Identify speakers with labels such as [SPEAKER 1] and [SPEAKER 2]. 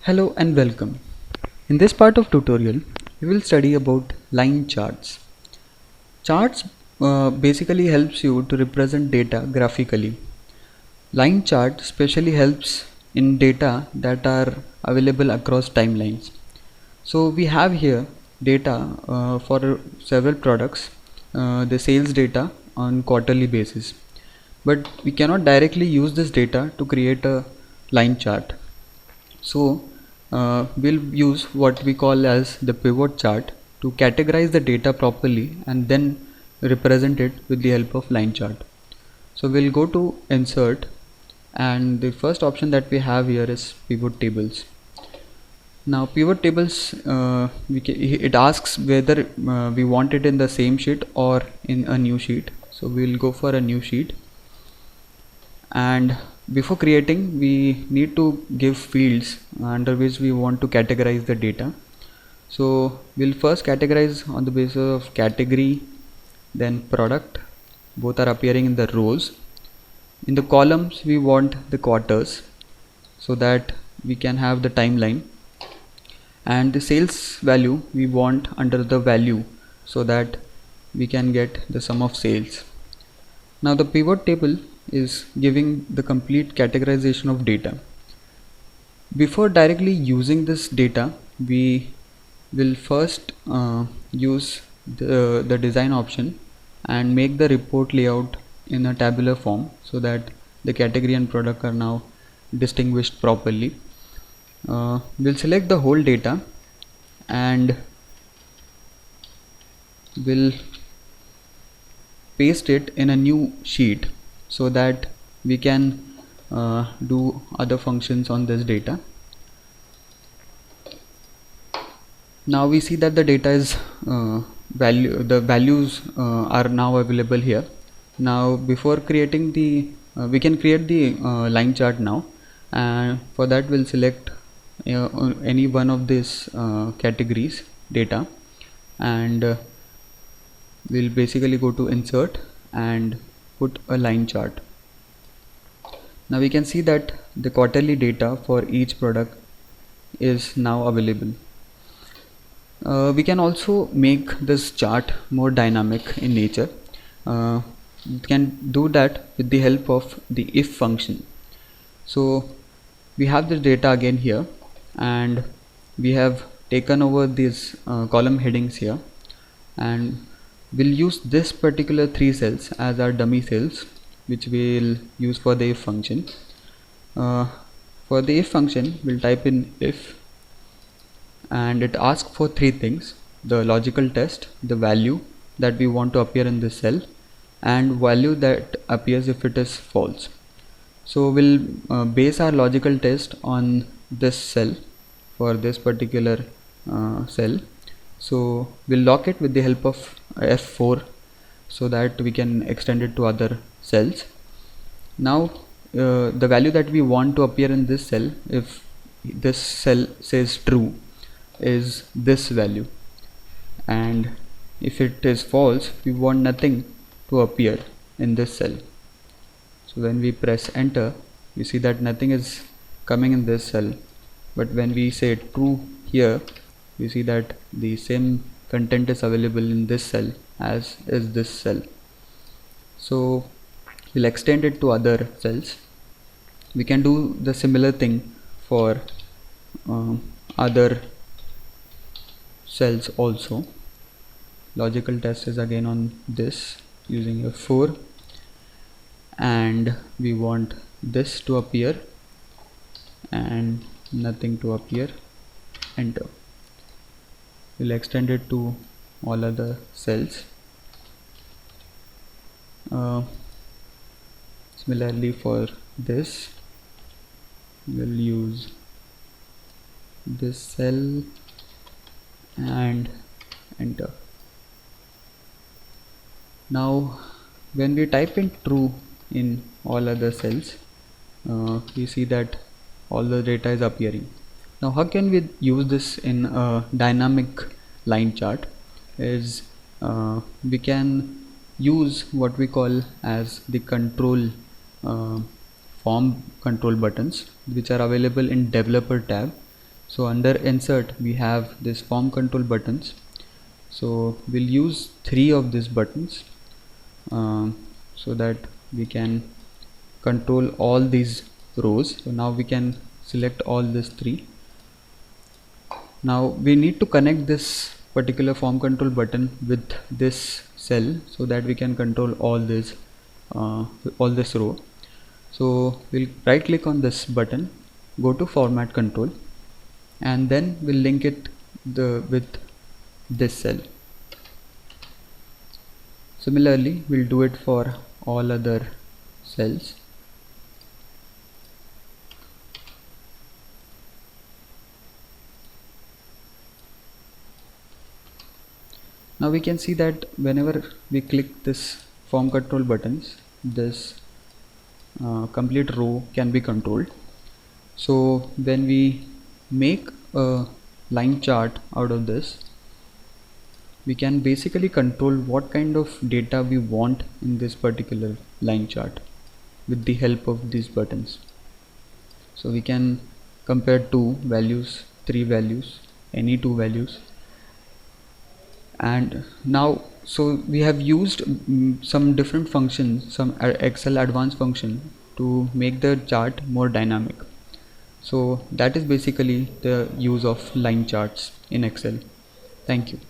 [SPEAKER 1] Hello and welcome. In this part of tutorial, we will study about line charts. Charts basically helps you to represent data graphically. Line chart especially helps in data that are available across timelines. So we have here data for several products, the sales data on quarterly basis. But we cannot directly use this data to create a line chart. So we'll use what we call as the pivot chart to categorize the data properly and then represent it with the help of line chart. So we'll go to insert, and the first option that we have here is pivot tables. Now pivot tables, it asks whether we want it in the same sheet or in a new sheet. So we'll go for a new sheet, and before creating we need to give fields under which we want to categorize the data. So we'll first categorize on the basis of category, then product. Both are appearing in the rows. In the columns we want the quarters so that we can have the timeline, and the sales value we want under the value so that we can get the sum of sales. Now the pivot table is giving the complete categorization of data. Before directly using this data, we will first use the design option and make the report layout in a tabular form so that the category and product are now distinguished properly. We'll select the whole data and we'll paste it in a new sheet so that we can do other functions on this data. Now we see that the data is the values are now available here. Now before creating the we can create the line chart now, and for that we'll select any one of these categories data, and we'll basically go to insert and put a line chart. Now we can see that the quarterly data for each product is now available. We can also make this chart more dynamic in nature. We can do that with the help of the if function. So we have the data again here, and we have taken over these column headings here, and we'll use this particular 3 cells as our dummy cells, which we'll use for the if function. For the if function we'll type in if, and it asks for 3 things: the logical test, the value that we want to appear in this cell, and value that appears if it is false. So we'll base our logical test on this cell for this particular cell. So we'll lock it with the help of F4 so that we can extend it to other cells. Now the value that we want to appear in this cell, if this cell says true, is this value, and if it is false, we want nothing to appear in this cell. So when we press enter, you see that nothing is coming in this cell, but when we say true here, you see that the same content is available in this cell as is this cell. So we'll extend it to other cells. We can do the similar thing for other cells also. Logical test is again on this using F4, and we want this to appear and nothing to appear. Enter. We'll extend it to all other cells. Similarly for this, we'll use this cell and enter. Now when we type in true in all other cells, we see that all the data is appearing. Now how can we use this in a dynamic line chart is we can use what we call as the control form control buttons, which are available in developer tab. So under insert we have this form control buttons. So we'll use 3 of these buttons so that we can control all these rows. So now we can select all these 3. Now we need to connect this particular form control button with this cell so that we can control all this row. So we'll right click on this button, go to format control, and then we'll link it with this cell. Similarly we'll do it for all other cells. Now we can see that whenever we click this form control buttons, this complete row can be controlled. So when we make a line chart out of this, we can basically control what kind of data we want in this particular line chart with the help of these buttons. So we can compare 2 values, 3 values, any 2 values. And now, so we have used some different functions, some Excel advanced function to make the chart more dynamic. So that is basically the use of line charts in Excel. Thank you.